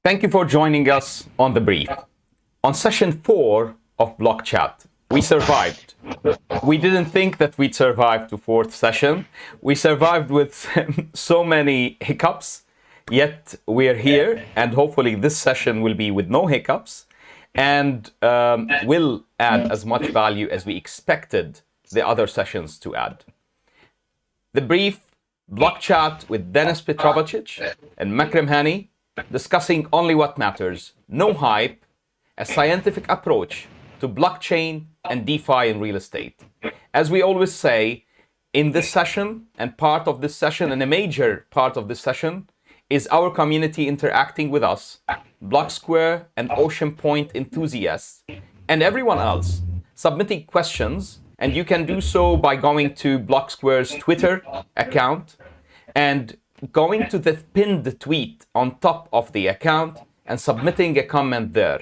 Thank you for joining us on The Brief. On session 4 of Block Chat, we survived. We didn't think that we'd survive to 4th session. We survived with so many hiccups, yet we're here, and hopefully this session will be with no hiccups, and will add as much value as we expected the other sessions to add. The Brief Block Chat with Denis Petrovcic and Makram Hani, discussing only what matters, no hype, a scientific approach to blockchain and DeFi in real estate. As we always say, in this session, and part of this session, and a major part of this session, is our community interacting with us, Blocksquare and Ocean Point enthusiasts, and everyone else, submitting questions, and you can do so by going to Blocksquare's Twitter account and going to the pinned tweet on top of the account and submitting a comment there.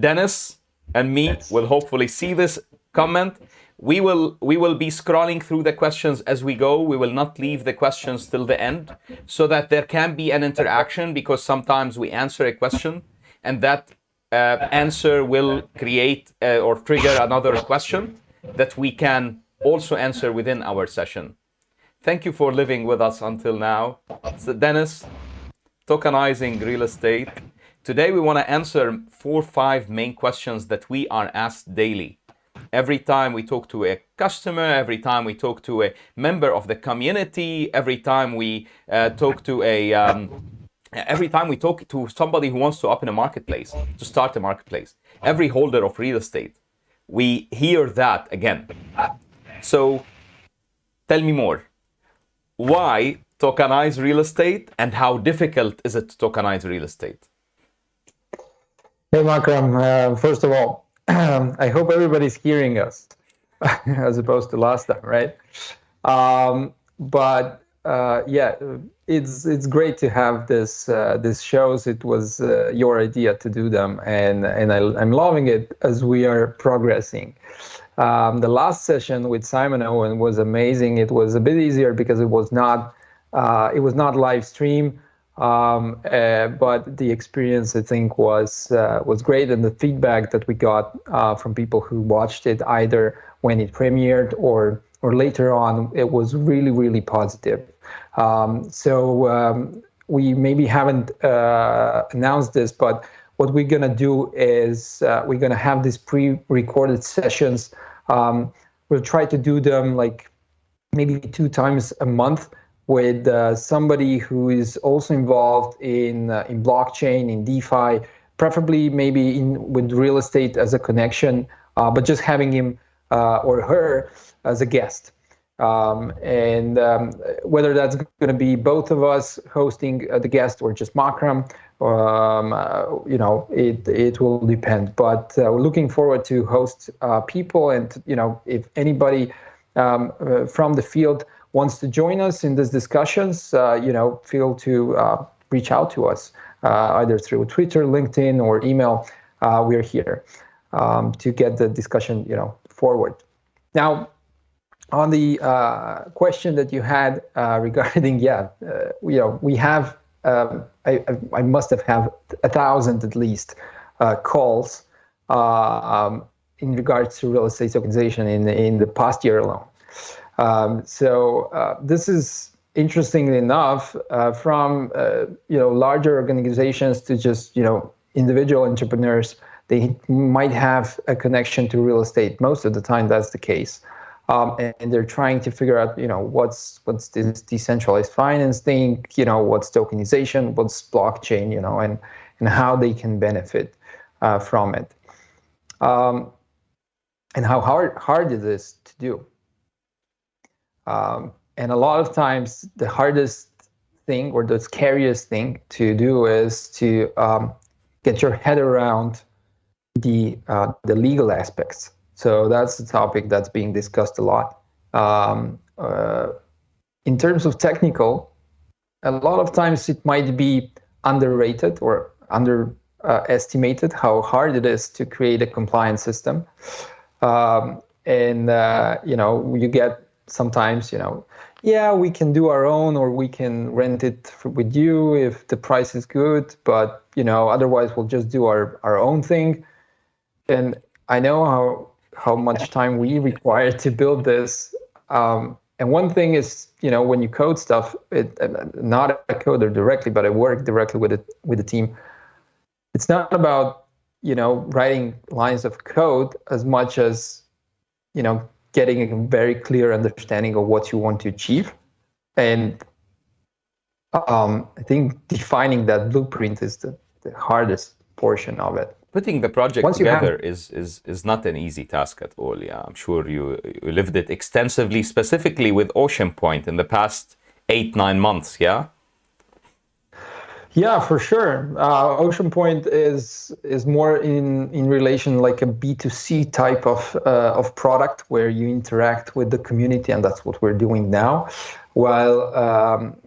Denis and me will hopefully see this comment. We will be scrolling through the questions as we go. We will not leave the questions till the end so that there can be an interaction, because sometimes we answer a question and that answer will create or trigger another question that we can also answer within our session. Thank you for living with us until now. So Denis, tokenizing real estate. Today we want to answer 4 or 5 main questions that we are asked daily. Every time we talk to a customer, every time we talk to a member of the community, every time we talk to somebody who wants to open a marketplace, to start a marketplace, every holder of real estate, we hear that again. So tell me more. Why tokenize real estate, and how difficult is it to tokenize real estate? Hey, Makram. First of all, I hope everybody's hearing us as opposed to last time, right? Yeah, it's great to have this shows. It was your idea to do them, and I'm loving it as we are progressing. The last session with Simon Owen was amazing. It was a bit easier because it was not live stream, but the experience, I think, was great, and the feedback that we got from people who watched it either when it premiered or later on, it was really positive. We maybe haven't announced this, but what we're gonna do is we're gonna have these pre-recorded sessions. We'll try to do them like maybe 2 times a month with somebody who is also involved in blockchain, in DeFi, preferably maybe with real estate as a connection, but just having him or her as a guest. Whether that's going to be both of us hosting the guest or just Makram, it will depend. But we're looking forward to host people, and if anybody from the field wants to join us in these discussions, feel to reach out to us either through Twitter, LinkedIn, or email. We're here to get the discussion forward. Now, on the question that you had regarding, we have, I must have 1,000 at least calls in regards to real estate tokenization in the past year alone. This is, interestingly enough, from larger organizations to just individual entrepreneurs. They might have a connection to real estate. Most of the time, that's the case. And they're trying to figure out, what's this decentralized finance thing, what's tokenization, what's blockchain, and how they can benefit from it, and how hard it is to do. And a lot of times, the hardest thing or the scariest thing to do is to get your head around the legal aspects. So that's the topic that's being discussed a lot. In terms of technical, a lot of times it might be underrated or underestimated how hard it is to create a compliance system. You get sometimes, yeah, we can do our own, or we can rent it with you if the price is good, but otherwise we'll just do our own thing. And I know how much time we require to build this. And one thing is, when you code stuff, not a coder directly, but I work directly with the team. It's not about writing lines of code as much as getting a very clear understanding of what you want to achieve. And I think defining that blueprint is the hardest portion of it. Putting the project together is not an easy task at all. Yeah, I'm sure you lived it extensively, specifically with Ocean Point in the past 8-9 months. Yeah. Yeah, for sure. Ocean Point is more in relation like a B2C type of product where you interact with the community, and that's what we're doing now. While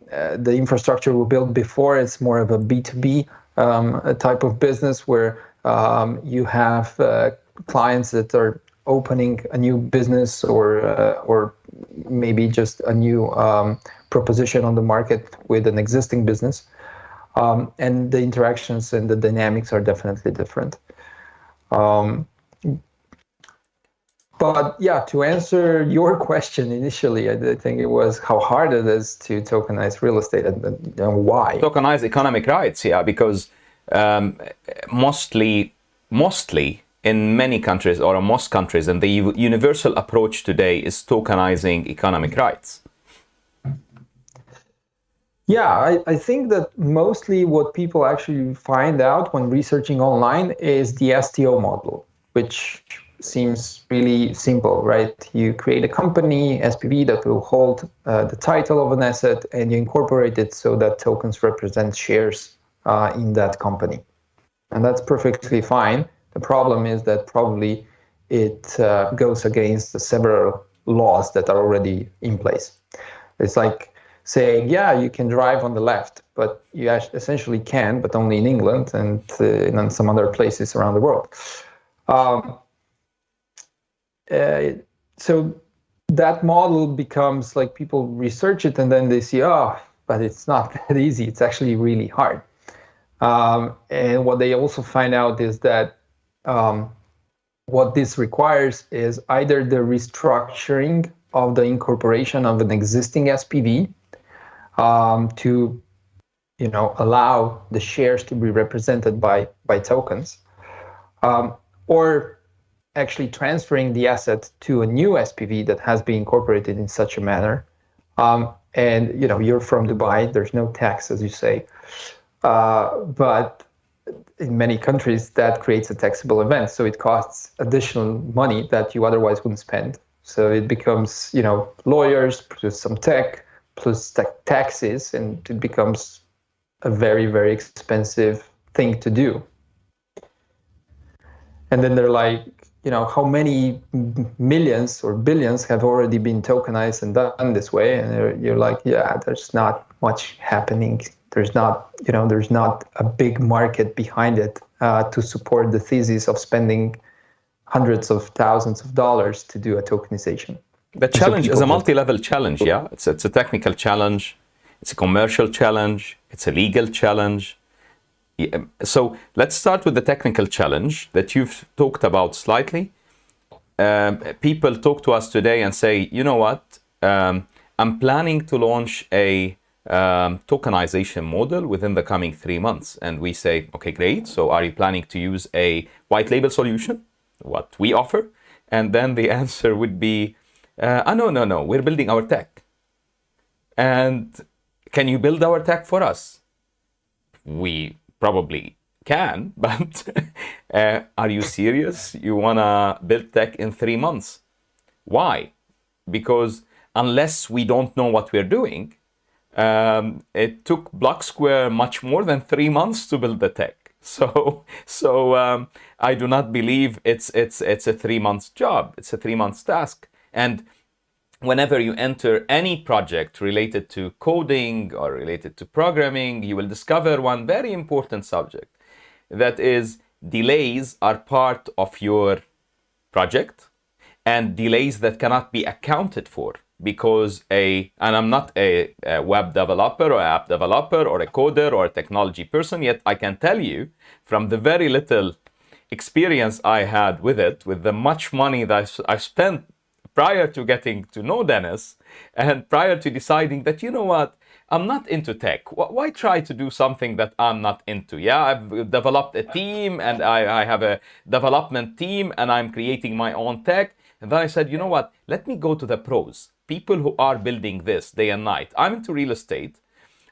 the infrastructure we built before, it's more of a B2B type of business where you have clients that are opening a new business or maybe just a new proposition on the market with an existing business. And the interactions and the dynamics are definitely different. But yeah, to answer your question initially, I think it was how hard it is to tokenize real estate and why. Tokenize economic rights, yeah, because mostly in many countries, or in most countries, and the universal approach today is tokenizing economic rights. Yeah, I think that mostly what people actually find out when researching online is the STO model, which seems really simple, right? You create a company, SPV, that will hold the title of an asset, and you incorporate it so that tokens represent shares in that company. And that's perfectly fine. The problem is that probably it goes against the several laws that are already in place. It's like saying, yeah, you can drive on the left, but you essentially can, but only in England and in some other places around the world. So that model becomes like people research it and then they see, oh, but it's not that easy. It's actually really hard. And what they also find out is that what this requires is either the restructuring of the incorporation of an existing SPV to allow the shares to be represented by tokens, or actually transferring the asset to a new SPV that has been incorporated in such a manner. And you're from Dubai, there's no tax, as you say, but in many countries that creates a taxable event, so it costs additional money that you otherwise wouldn't spend. So it becomes lawyers plus some tech plus taxes, and it becomes a very, very expensive thing to do. And then they're like, how many millions or billions have already been tokenized and done this way? And you're like, yeah, there's not much happening. There's not a big market behind it to support the thesis of spending hundreds of thousands of dollars to do a tokenization. The challenge is a multi-level challenge, yeah? It's a technical challenge, it's a commercial challenge, it's a legal challenge. Yeah. So let's start with the technical challenge that you've talked about slightly. People talk to us today and say, you know what, I'm planning to launch a tokenization model within the coming 3 months. And we say, okay, great. So are you planning to use a white label solution, what we offer? And then the answer would be, no, we're building our tech. And can you build our tech for us? We probably can, but are you serious? You want to build tech in 3 months? Why? Because unless we don't know what we're doing, it took Blocksquare much more than 3 months to build the tech. So I do not believe it's a 3 months job. It's a 3 months task. And whenever you enter any project related to coding or related to programming, you will discover one very important subject. That is, delays are part of your project, and delays that cannot be accounted for because and I'm not a web developer or app developer or a coder or a technology person, yet I can tell you from the very little experience I had with it, with the much money that I spent prior to getting to know Denis and prior to deciding that, you know what, I'm not into tech. Why try to do something that I'm not into? Yeah, I've developed a team and I have a development team and I'm creating my own tech. And then I said, you know what, let me go to the pros, people who are building this day and night. I'm into real estate.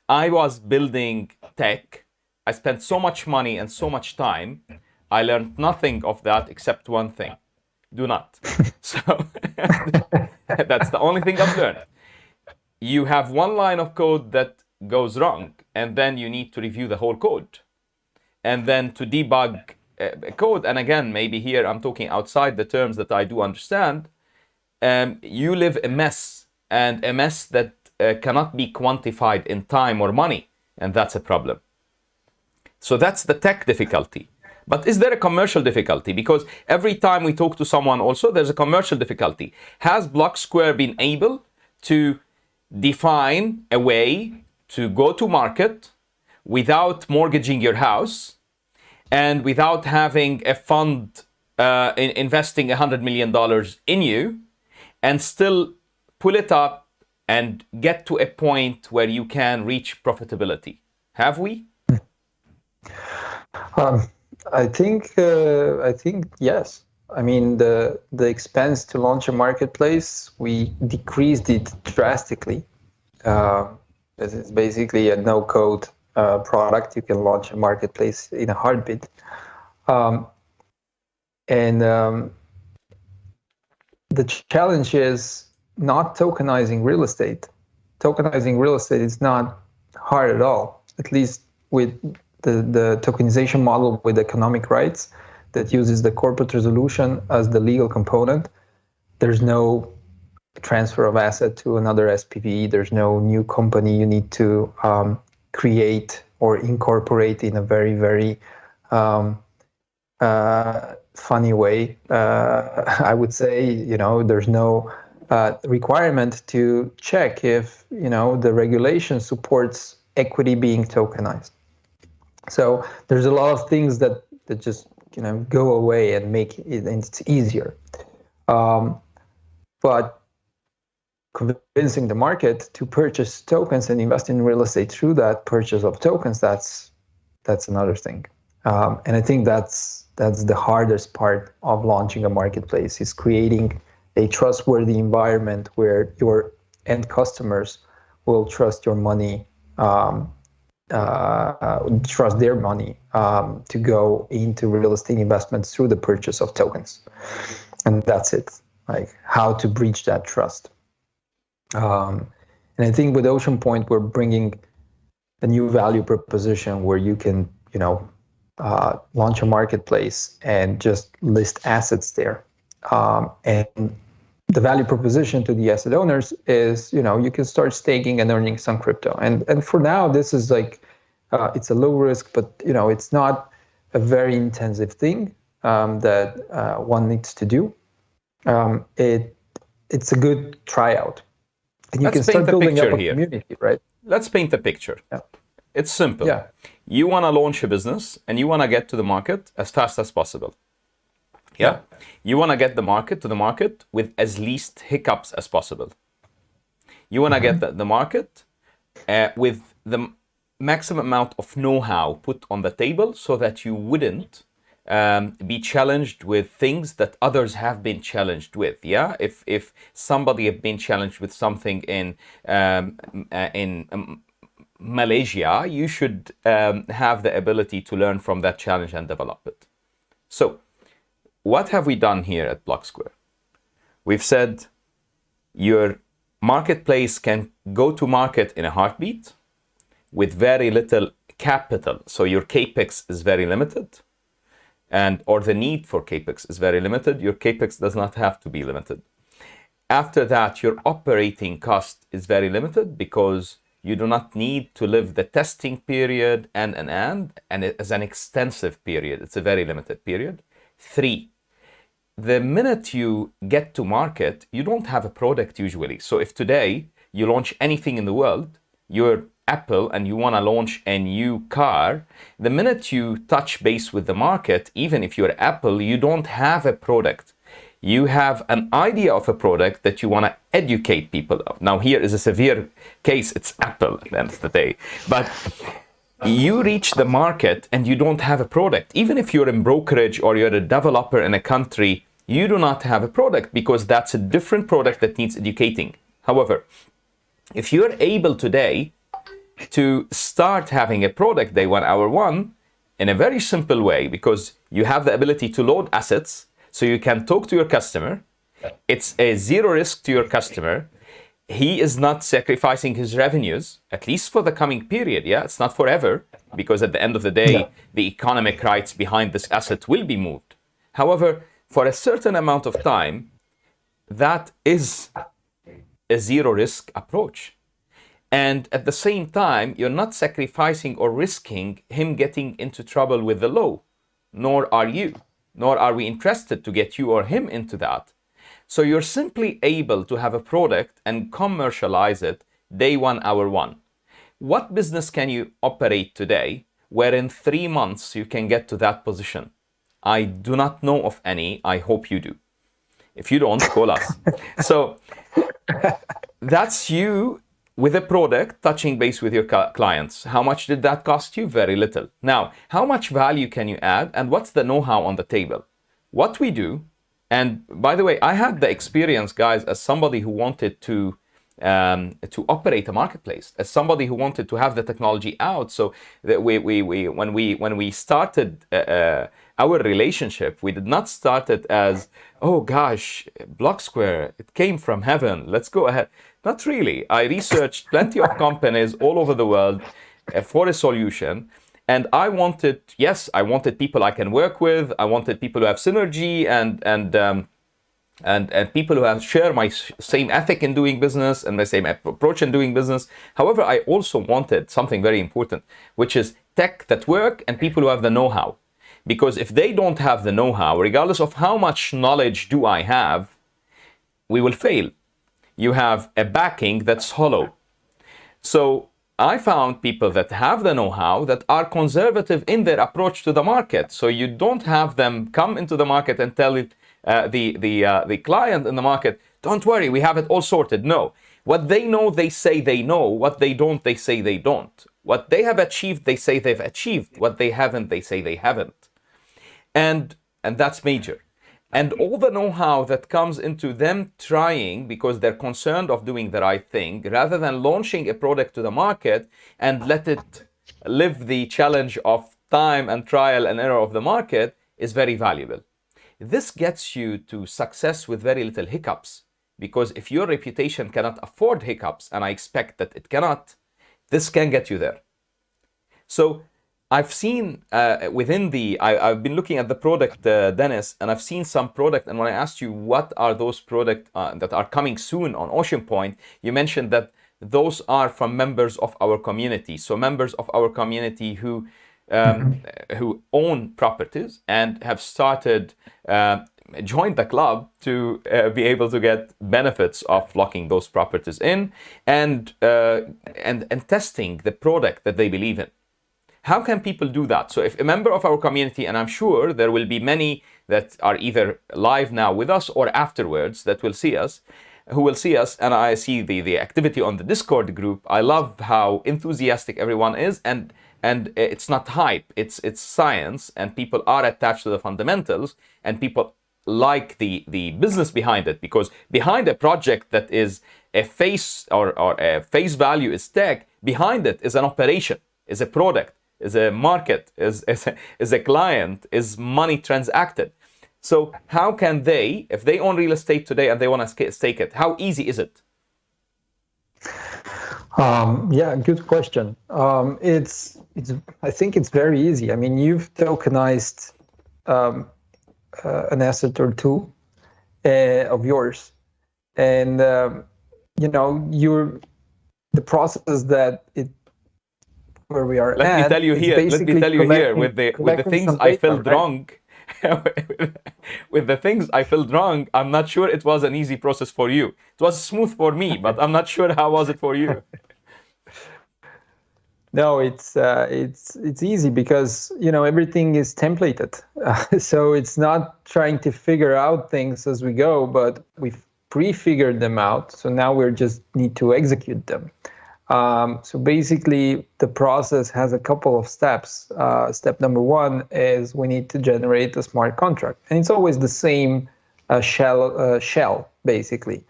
I was building tech. I spent so much money and so much time. I learned nothing of that except one thing. Do not. So that's the only thing I've learned. You have one line of code that goes wrong, and then you need to review the whole code. And then to debug code, and again, maybe here I'm talking outside the terms that I do understand, you live a mess, and a mess that cannot be quantified in time or money, and that's a problem. So that's the tech difficulty. But is there a commercial difficulty? Because every time we talk to someone also, there's a commercial difficulty. Has Blocksquare been able to define a way to go to market without mortgaging your house and without having a fund investing $100 million in you and still pull it up and get to a point where you can reach profitability? Have we? I think yes. I mean, the expense to launch a marketplace, we decreased it drastically. This is basically a no-code product. You can launch a marketplace in a heartbeat. The challenge is not tokenizing real estate. Tokenizing real estate is not hard at all, at least with the tokenization model with economic rights that uses the corporate resolution as the legal component. There's no transfer of asset to another SPV. There's no new company you need to create or incorporate in a very, very funny way. I would say, there's no requirement to check if, the regulation supports equity being tokenized. So there's a lot of things that just go away and make it, and it's easier. But convincing the market to purchase tokens and invest in real estate through that purchase of tokens, that's another thing. And I think that's the hardest part of launching a marketplace, is creating a trustworthy environment where your end customers will trust your money. Trust their money to go into real estate investments through the purchase of tokens. And that's it, like how to breach that trust. And I think with Ocean Point, we're bringing a new value proposition where you can, launch a marketplace and just list assets there. And the value proposition to the asset owners is, you can start staking and earning some crypto. And for now, this is like, it's a low risk, but it's not a very intensive thing that one needs to do. It's a good tryout. And you can start building up a community, right? Let's paint a picture. Yeah. It's simple. Yeah. You want to launch a business and you want to get to the market as fast as possible. Yeah. You want to get to the market with as least hiccups as possible. You want to get the market with the maximum amount of know-how put on the table so that you wouldn't be challenged with things that others have been challenged with. Yeah. If somebody have been challenged with something in Malaysia, you should have the ability to learn from that challenge and develop it. So what have we done here at Blocksquare? We've said your marketplace can go to market in a heartbeat with very little capital. So your capex is very limited, or the need for capex is very limited. Your capex does not have to be limited. After that, your operating cost is very limited because you do not need to live the testing period and it is an extensive period. It's a very limited period. 3, the minute you get to market, you don't have a product usually. So if today you launch anything in the world, you're Apple and you want to launch a new car, the minute you touch base with the market, even if you're Apple, you don't have a product. You have an idea of a product that you want to educate people of. Now here is a severe case, it's Apple at the end of the day. But you reach the market and you don't have a product. Even if you're in brokerage or you're a developer in a country, you do not have a product because that's a different product that needs educating. However, if you're able today to start having a product day one, hour one, in a very simple way, because you have the ability to load assets, so you can talk to your customer. It's a zero risk to your customer. He is not sacrificing his revenues, at least for the coming period. Yeah, it's not forever, because at the end of the day, the economic rights behind this asset will be moved. However, for a certain amount of time, that is a zero risk approach. And at the same time, you're not sacrificing or risking him getting into trouble with the law, nor are you, nor are we interested to get you or him into that. So you're simply able to have a product and commercialize it day one, hour one. What business can you operate today where in 3 months you can get to that position? I do not know of any. I hope you do. If you don't, call us. So that's you with a product touching base with your clients. How much did that cost you? Very little. Now, how much value can you add and what's the know-how on the table? What we do, and by the way, I had the experience, guys, as somebody who wanted to operate a marketplace, as somebody who wanted to have the technology out. So that when we started our relationship, we did not start it as, oh gosh, Blocksquare, it came from heaven, let's go ahead. Not really. I researched plenty of companies all over the world for a solution. And I wanted people I can work with. I wanted people who have synergy and people who share my same ethic in doing business and my same approach in doing business. However, I also wanted something very important, which is tech that work and people who have the know-how. Because if they don't have the know-how, regardless of how much knowledge do I have, we will fail. You have a backing that's hollow. So I found people that have the know-how that are conservative in their approach to the market. So you don't have them come into the market and tell it, the client in the market, don't worry, we have it all sorted. No. What they know, they say they know. What they don't, they say they don't. What they have achieved, they say they've achieved. What they haven't, they say they haven't. And that's major. And all the know-how that comes into them trying because they're concerned of doing the right thing, rather than launching a product to the market and let it live the challenge of time and trial and error of the market, is very valuable. This gets you to success with very little hiccups, because if your reputation cannot afford hiccups, and I expect that it cannot, this can get you there. So I've seen I've been looking at the product, Denis, and I've seen some product. And when I asked you what are those products that are coming soon on Ocean Point, you mentioned that those are from members of our community. So members of our community who own properties and have started, joined the club to be able to get benefits of locking those properties in and testing the product that they believe in. How can people do that? So if a member of our community, and I'm sure there will be many that are either live now with us or afterwards that will see us, and I see the activity on the Discord group. I love how enthusiastic everyone is, and it's not hype, it's science, and people are attached to the fundamentals, and people like the business behind it, because behind a project that is a face or a face value is tech, behind it is an operation, is a product, is a market, is a client, is money transacted. So how can they, if they own real estate today and they want to stake it, how easy is it? Yeah, good question. It's I think it's very easy. I mean, you've tokenized an asset or two of yours, and the process that it where we are. Let me tell you here with the things I felt wrong. with the things I felt wrong, I'm not sure it was an easy process for you. It was smooth for me, but I'm not sure how was it for you. No, it's easy because everything is templated, so it's not trying to figure out things as we go, but we've pre-figured them out. So now we just need to execute them. So basically, the process has a couple of steps. Step number one is we need to generate a smart contract, and it's always the same shell basically.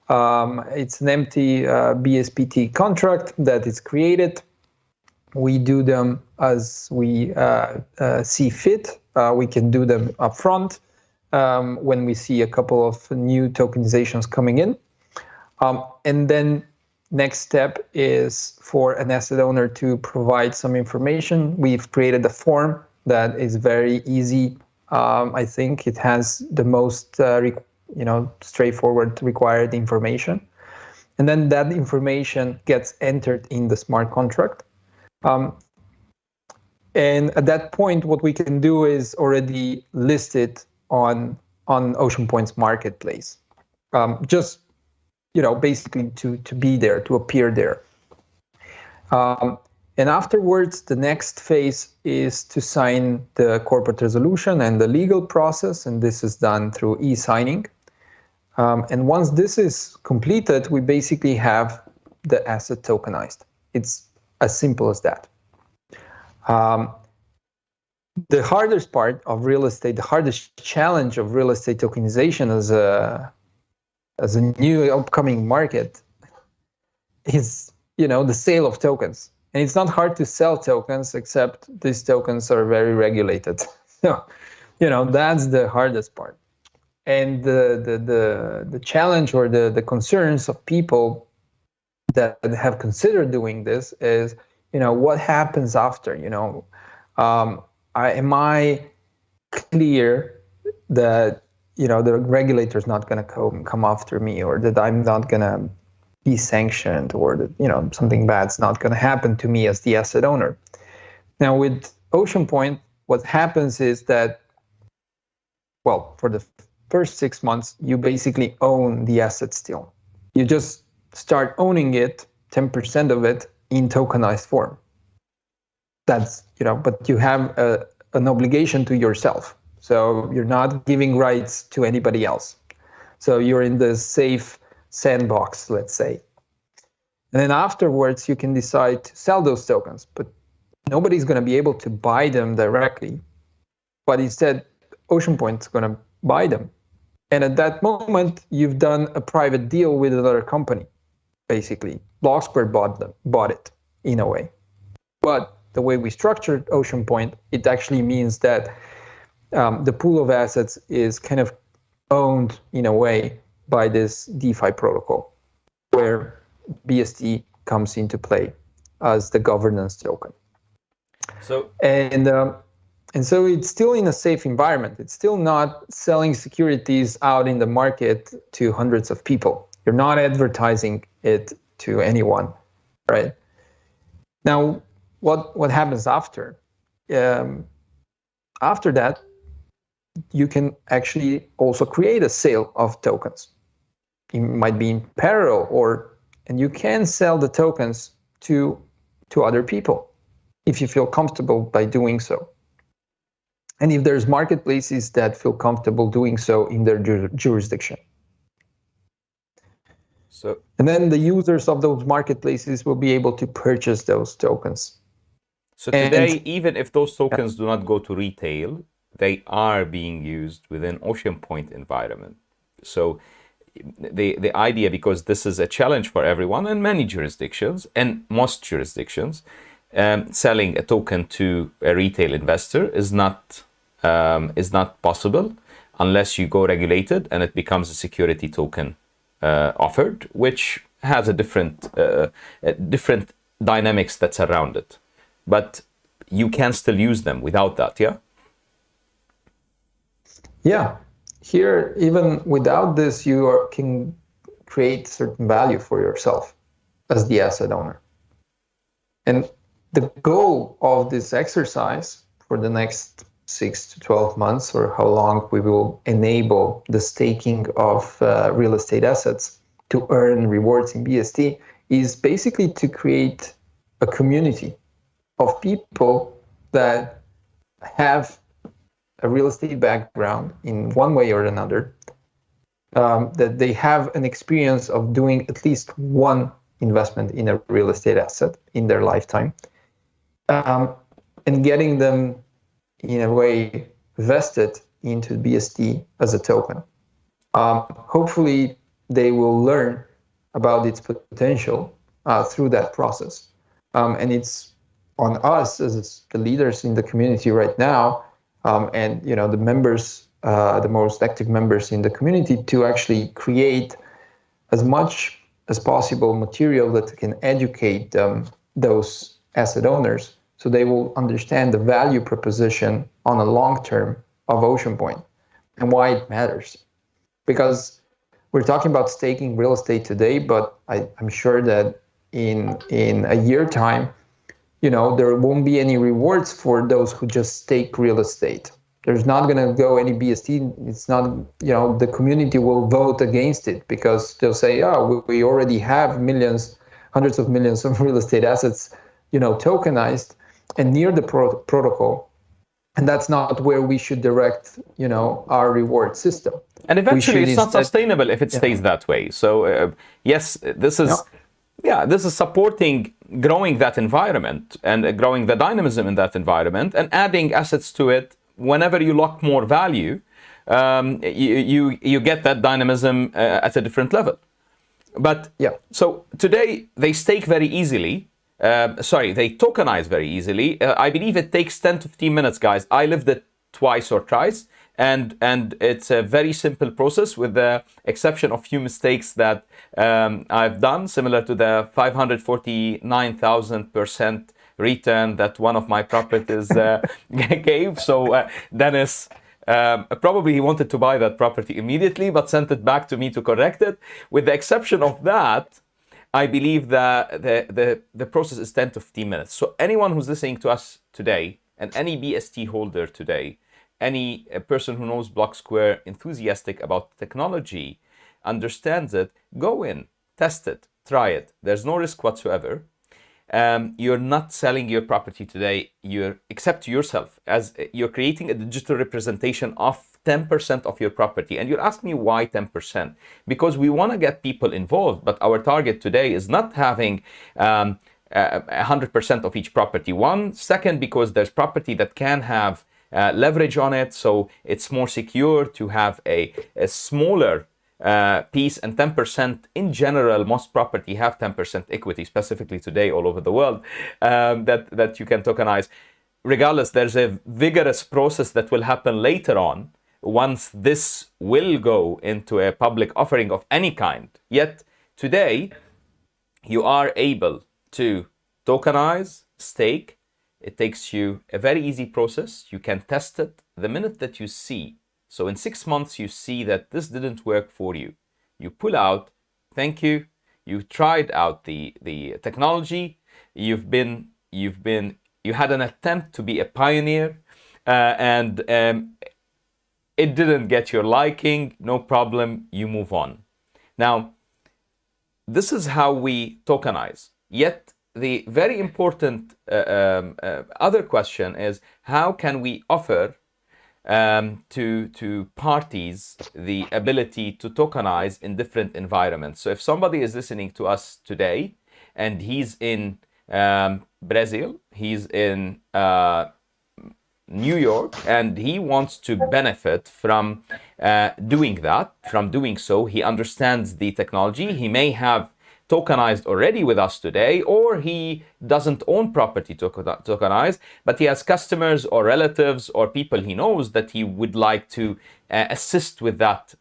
It's an empty BSPT contract that is created. We do them as we see fit. We can do them upfront when we see a couple of new tokenizations coming in. And then next step is for an asset owner to provide some information. We've created a form that is very easy. I think it has the most straightforward required information. And then that information gets entered in the smart contract. And at that point, what we can do is already list it on Ocean Point's marketplace, just basically to be there, to appear there. And afterwards, the next phase is to sign the corporate resolution and the legal process, and this is done through e-signing. And once this is completed, we basically have the asset tokenized. It's as simple as that. The hardest part of real estate, the hardest challenge of real estate tokenization as a new upcoming market is, the sale of tokens. And it's not hard to sell tokens, except these tokens are very regulated. So, that's the hardest part. And the challenge or the concerns of people that have considered doing this is, what happens after? Am I clear that the regulator's not going to come after me, or that I'm not going to be sanctioned, or that something bad's not going to happen to me as the asset owner? Now with Ocean Point, what happens is that, well, for the first 6 months, you basically own the asset still. You just start owning it, 10% of it, in tokenized form. That's, but you have an obligation to yourself. So you're not giving rights to anybody else. So you're in the safe sandbox, let's say. And then afterwards, you can decide to sell those tokens, but nobody's going to be able to buy them directly. But instead, Ocean Point's going to buy them. And at that moment, you've done a private deal with another company, basically. Blocksquare bought it, in a way. But the way we structured Ocean Point, it actually means that the pool of assets is kind of owned, in a way, by this DeFi protocol, where BST comes into play as the governance token. So and so it's still in a safe environment. It's still not selling securities out in the market to hundreds of people. You're not advertising it to anyone, right? Now, what happens after? After that, you can actually also create a sale of tokens. It might be in parallel, and you can sell the tokens to other people if you feel comfortable by doing so. And if there's marketplaces that feel comfortable doing so in their jurisdiction. And then the users of those marketplaces will be able to purchase those tokens. So today, even if those tokens do not go to retail, they are being used within Ocean Point environment. So the idea, because this is a challenge for everyone in many jurisdictions, and most jurisdictions, selling a token to a retail investor is not possible unless you go regulated and it becomes a security token offered, which has a different dynamics that's around it. But you can still use them without that, yeah? Yeah. Here, even without this, you can create certain value for yourself as the asset owner. And the goal of this exercise for the next 6 to 12 months, or how long we will enable the staking of real estate assets to earn rewards in BST, is basically to create a community of people that have a real estate background in one way or another, that they have an experience of doing at least one investment in a real estate asset in their lifetime, and getting them in a way vested into BST as a token. Hopefully they will learn about its potential through that process. And it's on us as the leaders in the community right now, and the members, the most active members in the community, to actually create as much as possible material that can educate those asset owners, so they will understand the value proposition on a long term of Ocean Point and why it matters. Because we're talking about staking real estate today, but I'm sure that in a year time, there won't be any rewards for those who just stake real estate. There's not going to go any BST. It's not, the community will vote against it, because they'll say, oh, we already have millions, hundreds of millions of real estate assets, tokenized and near the protocol. And that's not where we should direct, our reward system. And eventually it's not sustainable if it stays that way. So yes, this is... this is supporting growing that environment and growing the dynamism in that environment and adding assets to it. Whenever you lock more value, you get that dynamism at a different level. But so today they stake very easily. They tokenize very easily. I believe it takes 10 to 15 minutes, guys. I lived it twice or thrice. And it's a very simple process, with the exception of few mistakes that I've done, similar to the 549,000% return that one of my properties gave. So Denis, probably he wanted to buy that property immediately, but sent it back to me to correct it. With the exception of that, I believe that the process is 10 to 15 minutes. So anyone who's listening to us today, and any BST holder today, any person who knows Blocksquare, enthusiastic about technology, understands it, go in, test it, try it. There's no risk whatsoever. You're not selling your property today, except to yourself, as you're creating a digital representation of 10% of your property. And you're asking me why 10%? Because we want to get people involved, but our target today is not having 100% of each property. One, second, because there's property that can have leverage on it, so it's more secure to have a smaller piece. And 10% in general, most property have 10% equity, specifically today all over the world, that you can tokenize. Regardless, there's a vigorous process that will happen later on, once this will go into a public offering of any kind. Yet today, you are able to tokenize, stake. It takes you a very easy process. You can test it the minute that you see. So in 6 months, you see that this didn't work for you. You pull out, thank you. You tried out the technology. You had an attempt to be a pioneer, and it didn't get your liking. No problem. You move on. Now, this is how we tokenize. Yet, the very important other question is, how can we offer to parties the ability to tokenize in different environments? So if somebody is listening to us today and he's in Brazil, he's in New York, and he wants to benefit from doing so, he understands the technology. He may have tokenized already with us today, or he doesn't own property to tokenize, but he has customers or relatives or people he knows that he would like to assist with that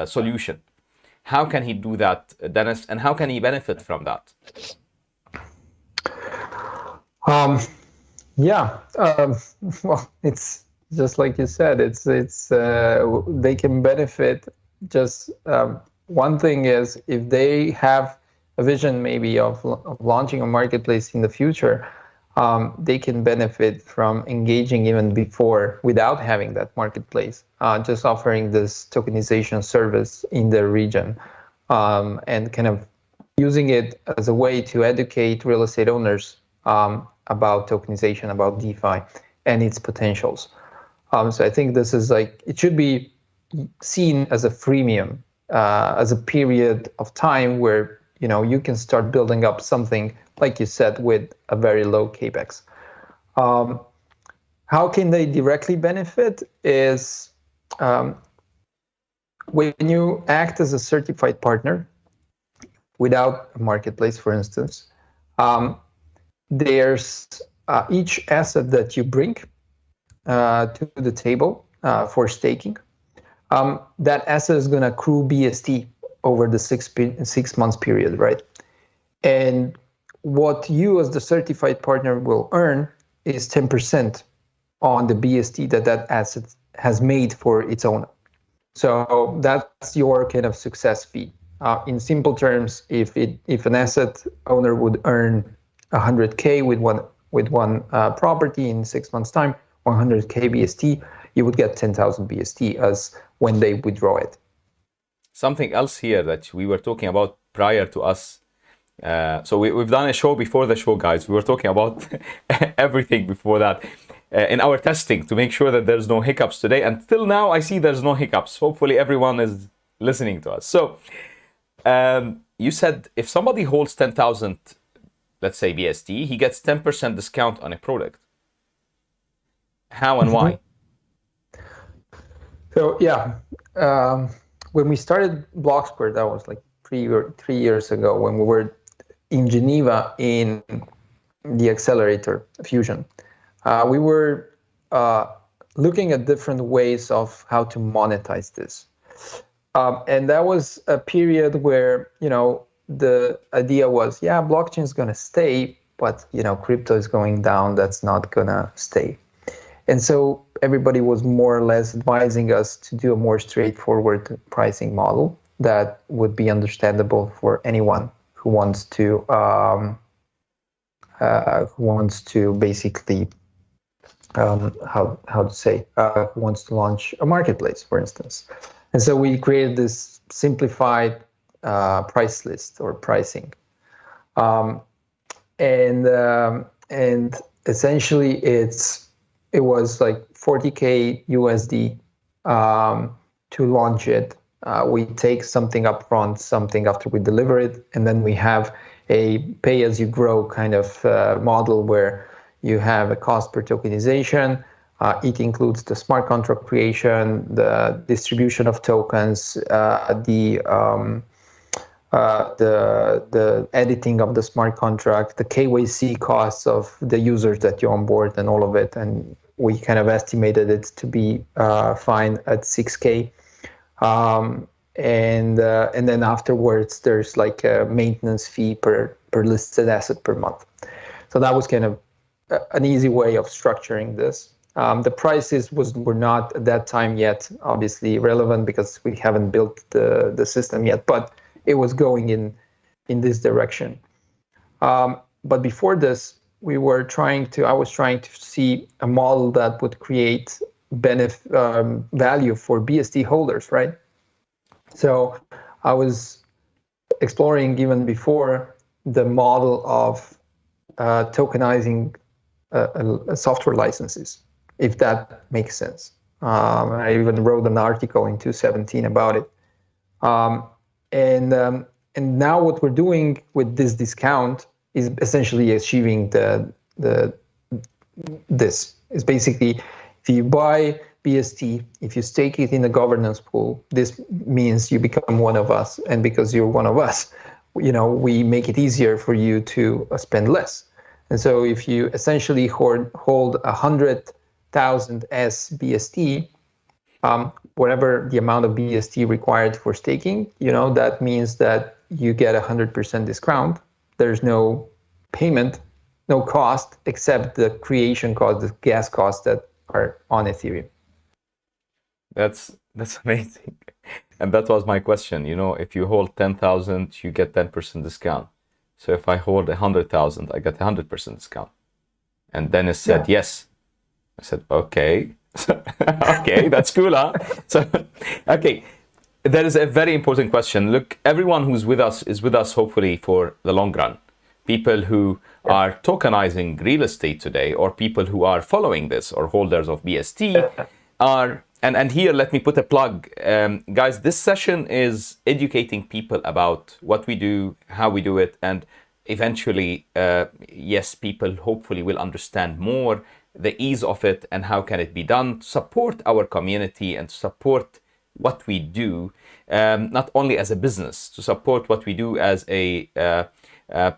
solution. How can he do that, Denis, and how can he benefit from that? Well, it's just like you said. It's they can benefit. Just one thing is, if they have a vision maybe of launching a marketplace in the future, they can benefit from engaging even before without having that marketplace, just offering this tokenization service in their region, and kind of using it as a way to educate real estate owners about tokenization, about DeFi and its potentials. So I think this is like, it should be seen as a freemium, as a period of time where, you know, you can start building up something, like you said, with a very low capex. How can they directly benefit is when you act as a certified partner without a marketplace, for instance, there's each asset that you bring to the table for staking. That asset is going to accrue BST over the 6 months period, right? And what you as the certified partner will earn is 10% on the BST that that asset has made for its owner. So that's your kind of success fee. In simple terms, if an asset owner would earn 100K with one property in 6 months' time, 100K BST, you would get 10,000 BST as when they withdraw it. Something else here that we were talking about prior to us. So we've done a show before the show, guys. We were talking about everything before that in our testing to make sure that there's no hiccups today. And till now, I see there's no hiccups. Hopefully, everyone is listening to us. So you said if somebody holds 10,000, let's say BST, he gets 10% discount on a product. How and why? So yeah, when we started Blocksquare, that was like 3 years ago, when we were in Geneva in the accelerator fusion. We were looking at different ways of how to monetize this. And that was a period where, you know, the idea was, yeah, blockchain is going to stay, but, you know, crypto is going down. That's not going to stay. And so everybody was more or less advising us to do a more straightforward pricing model that would be understandable for anyone who wants to basically who wants to launch a marketplace, for instance. And so we created this simplified price list or pricing, and essentially it was like 40K USD to launch it. We take something up front, something after we deliver it, and then we have a pay-as-you-grow kind of model where you have a cost per tokenization. It includes the smart contract creation, the distribution of tokens, the editing of the smart contract, the KYC costs of the users that you onboard, and all of it. And we kind of estimated it to be fine at 6K. And then afterwards, there's like a maintenance fee per listed asset per month. So that was kind of an easy way of structuring this. The prices were not at that time yet obviously relevant because we haven't built the system yet, but it was going in this direction. But before this, I was trying to see a model that would create value for BST holders, right? So I was exploring even before the model of tokenizing software licenses, if that makes sense. I even wrote an article in 2017 about it. And now what we're doing with this discount is essentially achieving this. It's basically, if you buy BST, if you stake it in a governance pool, this means you become one of us. And because you're one of us, you know, we make it easier for you to spend less. And so if you essentially hold 100,000 as BST, whatever the amount of BST required for staking, you know, that means that you get 100% discount. There's no payment, no cost, except the creation cost, the gas costs that are on Ethereum. That's amazing. And that was my question. You know, if you hold 10,000, you get 10% discount. So if I hold 100,000, I get 100% discount. And Denis said, yes. I said, okay. Okay, that's cool, huh? So, okay. That is a very important question. Look, everyone who's with us is with us, hopefully, for the long run. People who are tokenizing real estate today, or people who are following this, or holders of BST, are, and here, let me put a plug. Guys, this session is educating people about what we do, how we do it, and eventually, yes, people hopefully will understand more the ease of it and how can it be done to support our community and to support what we do, not only as a business, to support what we do as a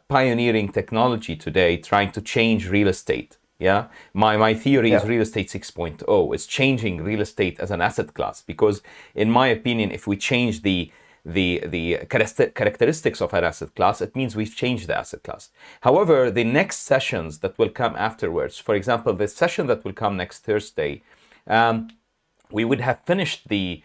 pioneering technology today, trying to change real estate. Yeah, my theory is real estate 6.0. It's changing real estate as an asset class, because in my opinion, if we change the characteristics of an asset class, it means we've changed the asset class. However, the next sessions that will come afterwards, for example, the session that will come next Thursday, we would have finished the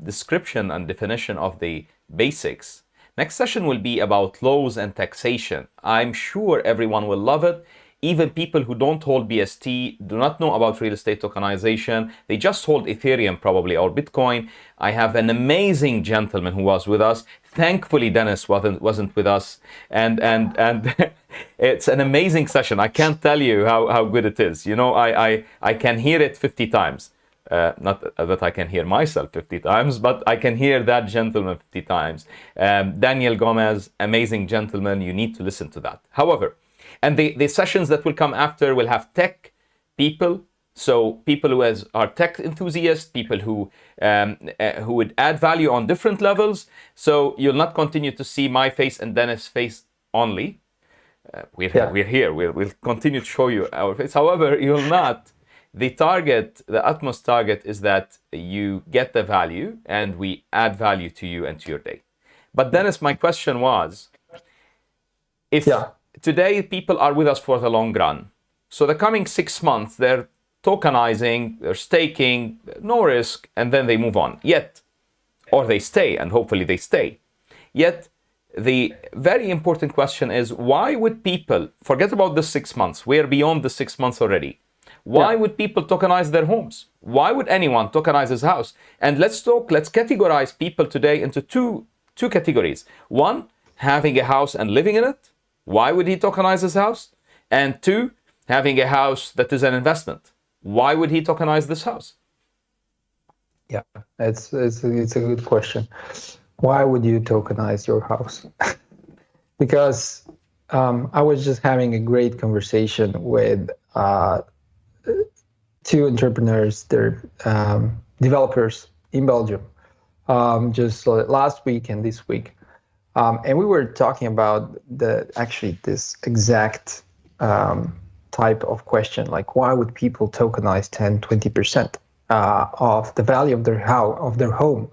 description and definition of the basics. Next session will be about laws and taxation. I'm sure everyone will love it. Even people who don't hold BST, do not know about real estate tokenization. They just hold Ethereum probably, or Bitcoin. I have an amazing gentleman who was with us. Thankfully, Denis wasn't with us. And it's an amazing session. I can't tell you how good it is. You know, I can hear it 50 times. Not that I can hear myself 50 times, but I can hear that gentleman 50 times. Daniel Gomez, amazing gentleman. You need to listen to that. However, and the sessions that will come after will have tech people, so people who are tech enthusiasts, people who would add value on different levels. So you'll not continue to see my face and Denis' face only. We're here. We'll continue to show you our face. However, you'll not. The utmost target is that you get the value and we add value to you and to your day. But Denis, my question was, if today people are with us for the long run, so the coming 6 months, they're tokenizing, they're staking, no risk, and then they move on. Yet, or they stay, and hopefully they stay. Yet, the very important question is, why would people, forget about the 6 months, we're beyond the 6 months already. Why would people tokenize their homes? Why would anyone tokenize his house? And let's categorize people today into two categories. One, having a house and living in it. Why would he tokenize his house? And two, having a house that is an investment. Why would he tokenize this house? Yeah, it's a good question. Why would you tokenize your house? Because I was just having a great conversation with two entrepreneurs, they're developers in Belgium, just last week and this week. And we were talking about this exact type of question, like why would people tokenize 10, 20% of the value of their home?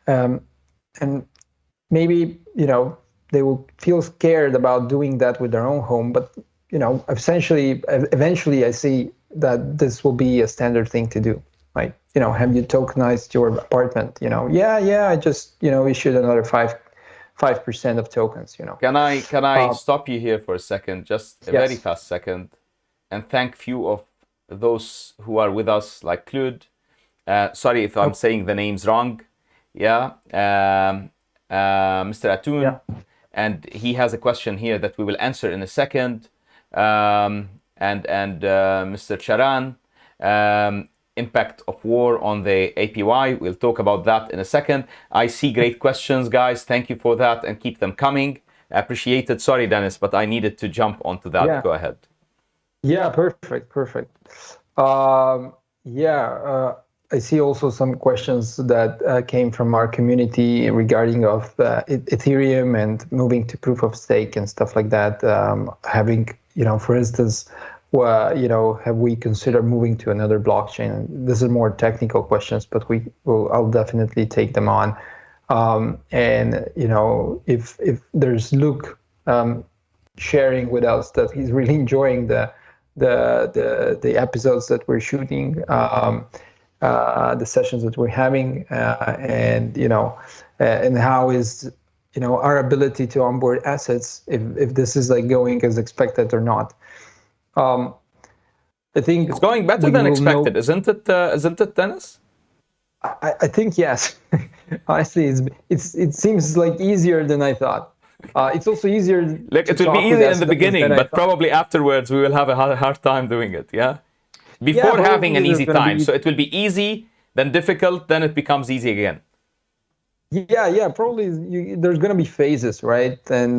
And maybe, they will feel scared about doing that with their own home, but, eventually I see that this will be a standard thing to do. Like, have you tokenized your apartment? I just, issued another 5% of tokens, Can I stop you here for a second, just a very fast second, and thank few of those who are with us, like Claude. Sorry if I'm saying the names wrong. Mr. Atun, and he has a question here that we will answer in a second. And Mr. Charan, impact of war on the APY. We'll talk about that in a second. I see great questions, guys. Thank you for that, and keep them coming. Appreciate it. Sorry, Denis, but I needed to jump onto that. Yeah. Go ahead. Yeah, perfect. I see also some questions that came from our community regarding of Ethereum and moving to proof of stake and stuff like that. Having, for instance, have we considered moving to another blockchain? These are more technical questions, but I'll definitely take them on. If there's Luke sharing with us that he's really enjoying the episodes that we're shooting, the sessions that we're having, and how is our ability to onboard assets, if this is like going as expected or not. I think It's going better we than will expected, know. isn't it, Dennis? I think yes. Honestly, it seems like easier than I thought. It's also easier Like, to it will be talk with easy in the asset owners than beginning, I but thought. probably afterwards we will have a hard time doing it. Yeah. Yeah, Before having probably an there's easy going to time. be. So it will be easy, then difficult, then it becomes easy again. Yeah, probably there's going to be phases, right? And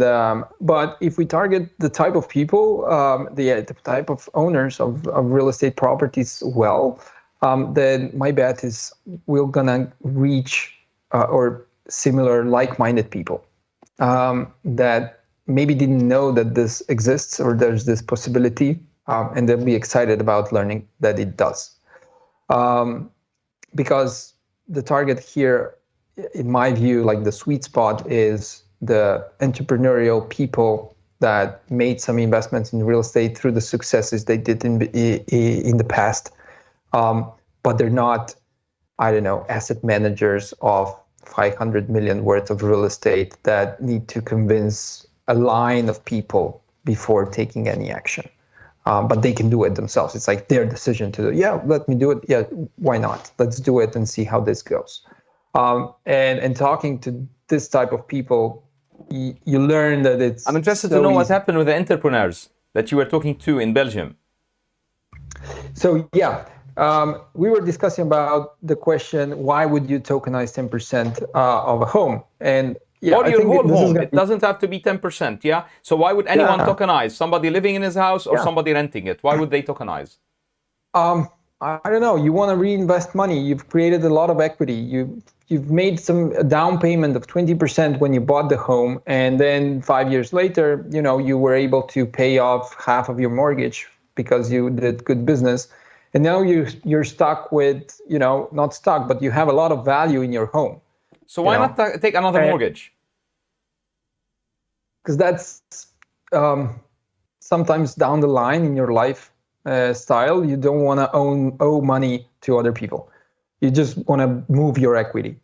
but if we target the type of people, the type of owners of real estate properties well, then my bet is we're going to reach or similar like-minded people that maybe didn't know that this exists or there's this possibility, and they'll be excited about learning that it does. Because the target here, in my view, like the sweet spot is the entrepreneurial people that made some investments in real estate through the successes they did in the past, but they're not, I don't know, asset managers of 500 million worth of real estate that need to convince a line of people before taking any action. But they can do it themselves. It's like their decision to do, yeah, let me do it. Yeah, why not? Let's do it and see how this goes. And talking to this type of people, you learn that it's I'm interested to so know what easy. happened with the entrepreneurs that you were talking to in Belgium. So yeah, we were discussing about the question, why would you tokenize 10% of a home? And yeah, Or I your think whole this is home. going to It be, doesn't have to be 10%, yeah? So why would anyone yeah, tokenize? Somebody living in his house or yeah. somebody renting it? Why would they tokenize? I don't know. You want to reinvest money. You've created a lot of equity. You've made a down payment of 20% when you bought the home, and then 5 years later, you were able to pay off half of your mortgage because you did good business, and now you're stuck with, not stuck, but you have a lot of value in your home. So why not take another mortgage? Because that's sometimes down the line in your life style, you don't want to owe money to other people. You just want to move your equity.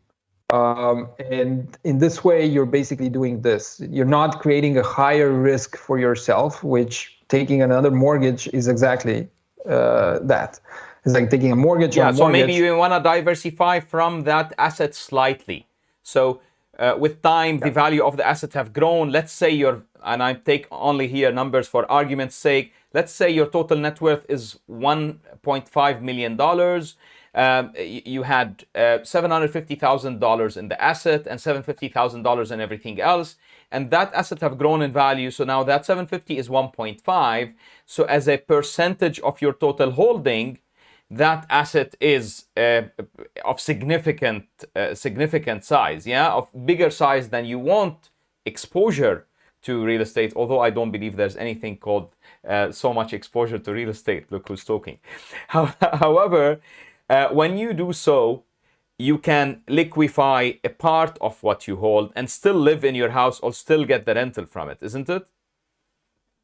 And in this way, you're basically doing this. You're not creating a higher risk for yourself, which taking another mortgage is exactly that. It's like taking a mortgage on Yeah, a so maybe mortgage. you want to diversify from that asset slightly. So with time, the value of the asset have grown. Let's say and I take only here numbers for argument's sake. Let's say your total net worth is $1.5 million. You had $750,000 in the asset and $750,000 in everything else. And that asset have grown in value. So now that 750 is 1.5. So as a percentage of your total holding, that asset is of significant size, yeah, of bigger size than you want exposure to real estate. Although I don't believe there's anything called so much exposure to real estate. Look who's talking. However, when you do so, you can liquefy a part of what you hold and still live in your house or still get the rental from it, isn't it?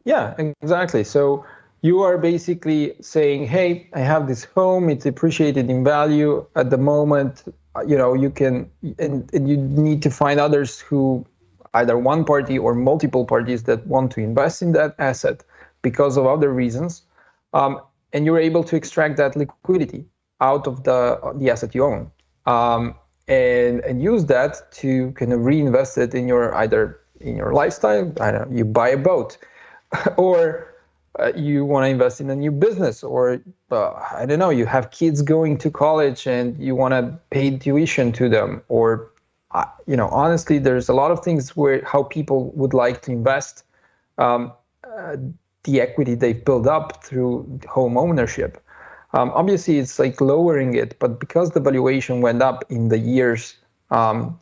Yeah, exactly. So you are basically saying, hey, I have this home, it's appreciated in value at the moment. You can, and you need to find others who, either one party or multiple parties, that want to invest in that asset because of other reasons. And you're able to extract that liquidity out of the asset you own, and use that to kind of reinvest it in either in your lifestyle. I don't know, you buy a boat, or you want to invest in a new business, or I don't know, you have kids going to college and you want to pay tuition to them, or honestly, there's a lot of things how people would like to invest the equity they've built up through home ownership. Obviously, it's like lowering it, but because the valuation went up in the years in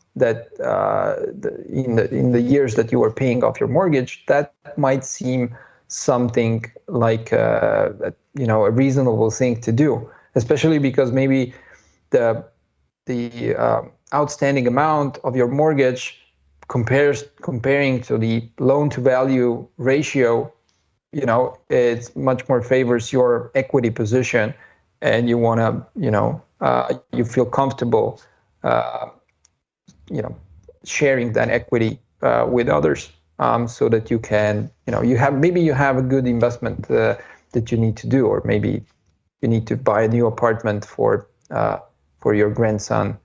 the years that you were paying off your mortgage, that might seem something like a reasonable thing to do, especially because maybe the outstanding amount of your mortgage comparing to the loan to value ratio, it's much more favors your equity position, and you want to, you feel comfortable, sharing that equity with others, so that you can, you have a good investment that you need to do, or maybe you need to buy a new apartment for your grandson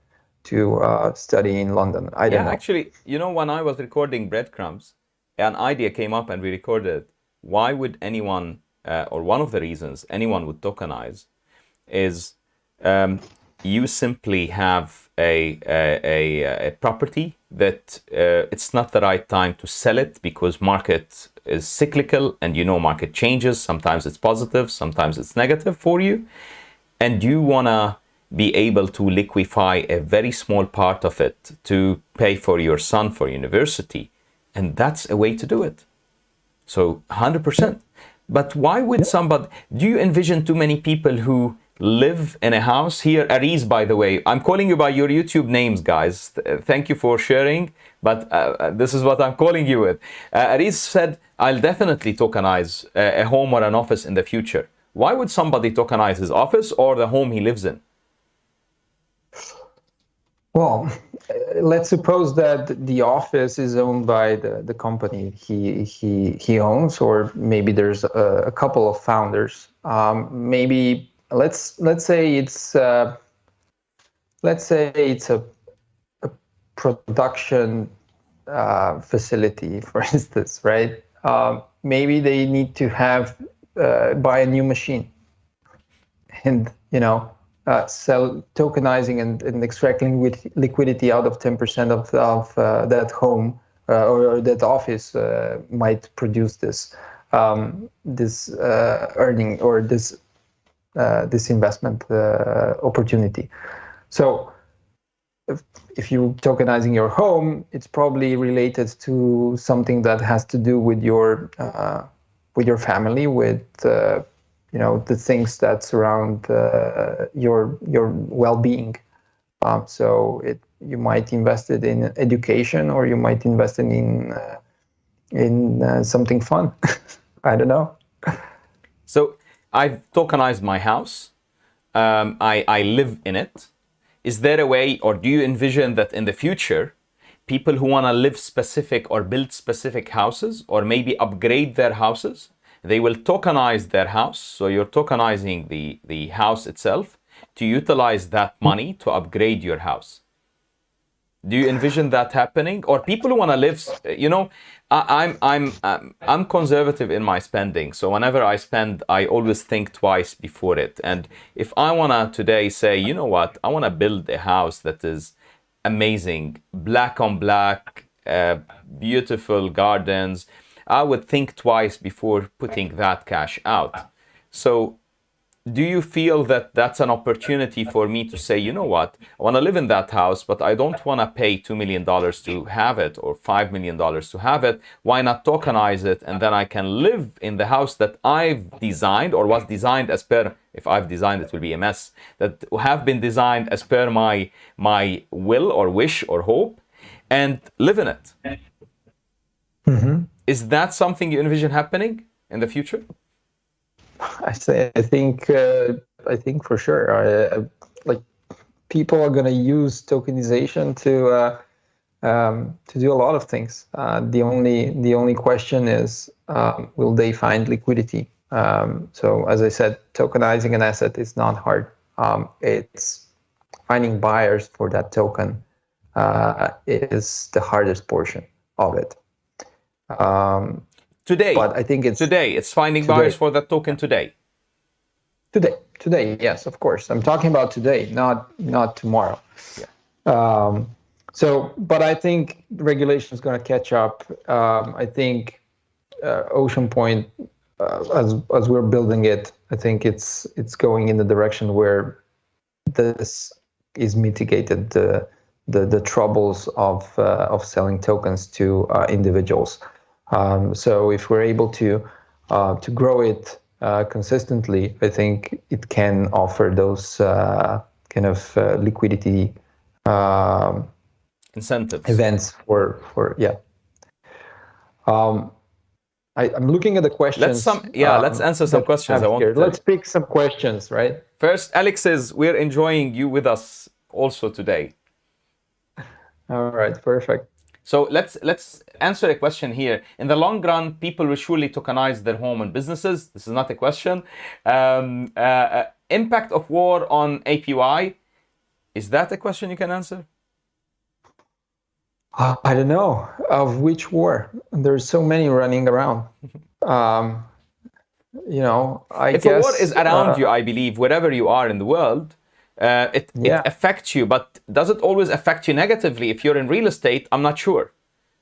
to study in London. I don't know. Actually, when I was recording Breadcrumbs, an idea came up and we recorded it. Why would anyone, or one of the reasons anyone would tokenize is you simply have a property that it's not the right time to sell it because market is cyclical and market changes. Sometimes it's positive, sometimes it's negative for you. And you want to be able to liquefy a very small part of it to pay for your son for university. And that's a way to do it. So 100%. But why would somebody, do you envision too many people who live in a house here? Aris, by the way, I'm calling you by your YouTube names, guys. Thank you for sharing, but this is what I'm calling you with. Aris said, I'll definitely tokenize a home or an office in the future. Why would somebody tokenize his office or the home he lives in? Well, let's suppose that the office is owned by the company he owns, or maybe there's a couple of founders. Maybe let's say it's a production facility, for instance, right? Maybe they need to buy a new machine, and sell tokenizing and extracting liquidity out of 10% of that home or that office might produce this earning or this investment opportunity. So if you're tokenizing your home, it's probably related to something that has to do with your family, with the things that surround your well-being. So you might invest it in education, or you might invest it in something fun. I don't know. So I've tokenized my house. I live in it. Is there a way, or do you envision that in the future, people who want to live specific or build specific houses, or maybe upgrade their houses, they will tokenize their house? So you're tokenizing the house itself to utilize that money to upgrade your house. Do you envision that happening? Or people who want to live, I'm conservative in my spending. So whenever I spend, I always think twice before it. And if I want to today say, you know what, I want to build a house that is amazing, black on black, beautiful gardens, I would think twice before putting that cash out. So do you feel that that's an opportunity for me to say, you know what, I want to live in that house, but I don't want to pay $2 million to have it or $5 million to have it. Why not tokenize it? And then I can live in the house that I've designed, or was designed as per, if I've designed it will be a mess, that have been designed as per my will or wish or hope, and live in it. Mm-hmm. Is that something you envision happening in the future? I think for sure. Like, people are going to use tokenization to do a lot of things. The only question is, will they find liquidity? So as I said, tokenizing an asset is not hard. It's finding buyers for that token is the hardest portion of it. Today, but I think it's finding buyers for that token today. Today, yes, of course. I'm talking about today, not tomorrow. Yeah. But I think regulation is going to catch up. I think Ocean Point, as we're building it, I think it's going in the direction where this is mitigated the troubles of selling tokens to individuals. So if we're able to grow it consistently, I think it can offer those kind of liquidity incentives events for yeah. I'm looking at the questions. Let's answer some questions. Let's pick some questions, right? First, Alex says, we're enjoying you with us also today. All right, perfect. So let's answer a question here. In the long run, people will surely tokenize their home and businesses. This is not a question. Impact of war on APY. Is that a question you can answer? I don't know of which war. There's so many running around. If a war is around you, I believe, wherever you are in the world, it affects you. But does it always affect you negatively? If you're in real estate, I'm not sure.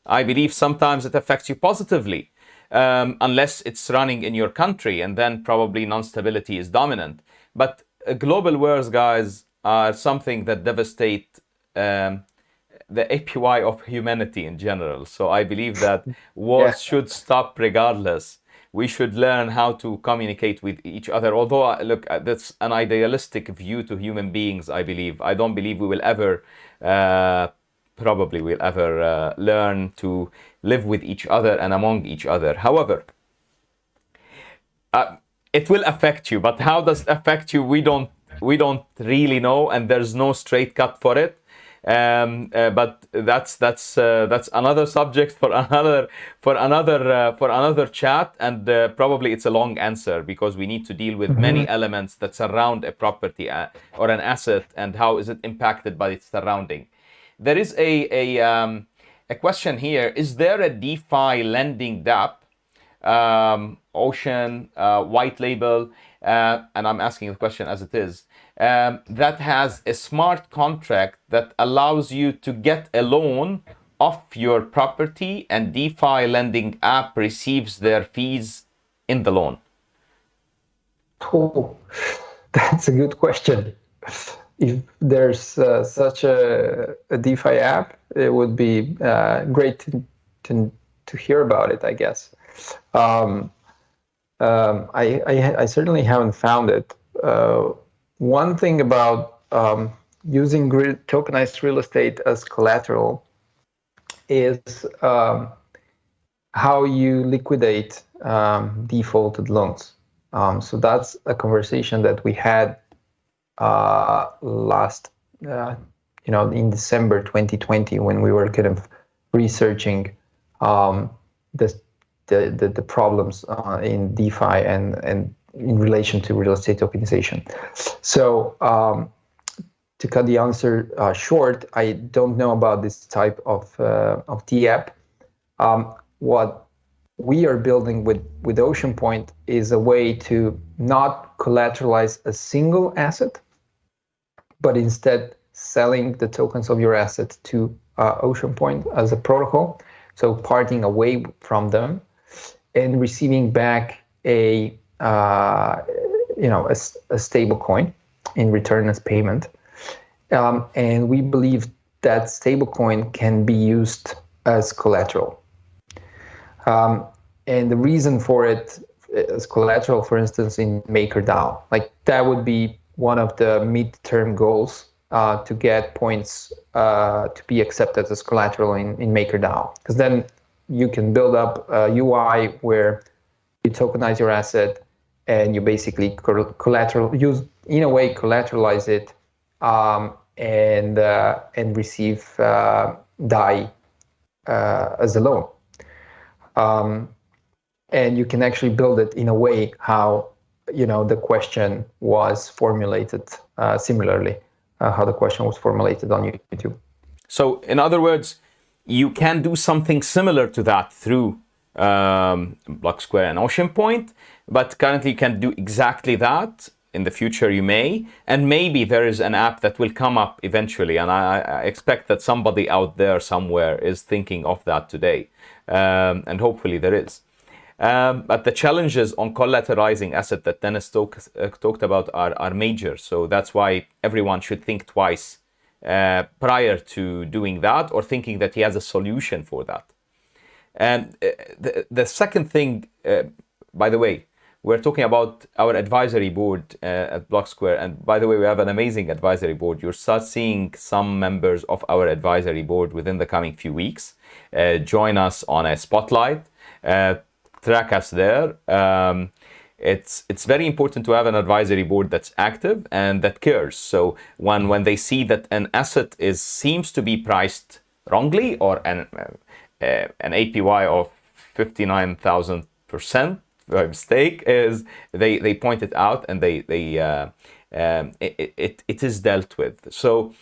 I believe sometimes it affects you positively, unless it's running in your country, and then probably non-stability is dominant. But global wars, guys, are something that devastate the APY of humanity in general. So I believe that wars should stop regardless. We should learn how to communicate with each other. Although, look, that's an idealistic view to human beings, I believe. I don't believe we will ever, learn to live with each other and among each other. However, it will affect you, but how does it affect you? We don't really know, and there's no straight cut for it. But that's another subject for another chat, and probably it's a long answer because we need to deal with many elements that surround a property or an asset, and how is it impacted by its surrounding. There is a question here: is there a DeFi lending DApp, Ocean, white label, and I'm asking the question as it is, that has a smart contract that allows you to get a loan off your property, and DeFi lending app receives their fees in the loan? Oh, that's a good question. If there's such a DeFi app, it would be great to hear about it, I guess. I certainly haven't found it. One thing about using tokenized real estate as collateral is how you liquidate defaulted loans. So that's a conversation that we had last, in December 2020, when we were kind of researching the problems in DeFi and in relation to real estate tokenization. So to cut the answer short, I don't know about this type of T-app. What we are building with Ocean Point is a way to not collateralize a single asset, but instead selling the tokens of your asset to Ocean Point as a protocol. So parting away from them and receiving back a stable coin in return as payment. And we believe that stable coin can be used as collateral. And the reason for it as collateral, for instance, in MakerDAO, like that would be one of the mid-term goals to get points to be accepted as collateral in MakerDAO. Because then you can build up a UI where you tokenize your asset and you basically collateralize it and receive DAI as a loan. And you can actually build it in a way how the question was formulated similarly, how the question was formulated on YouTube. So in other words, you can do something similar to that through Blocksquare and Ocean Point, but currently you can do exactly that. In the future you may, and maybe there is an app that will come up eventually, and I expect that somebody out there somewhere is thinking of that today, and hopefully there is. But the challenges on collateralizing asset that Denis talked about are major, so that's why everyone should think twice prior to doing that, or thinking that he has a solution for that. And the second thing, by the way, we're talking about our advisory board at Blocksquare, and by the way, we have an amazing advisory board. You'll start seeing some members of our advisory board within the coming few weeks. Join us on a spotlight, track us there. It's very important to have an advisory board that's active and that cares. So when they see that an asset seems to be priced wrongly, or an APY of 59,000% by mistake, is they point it out, and it is dealt with. So,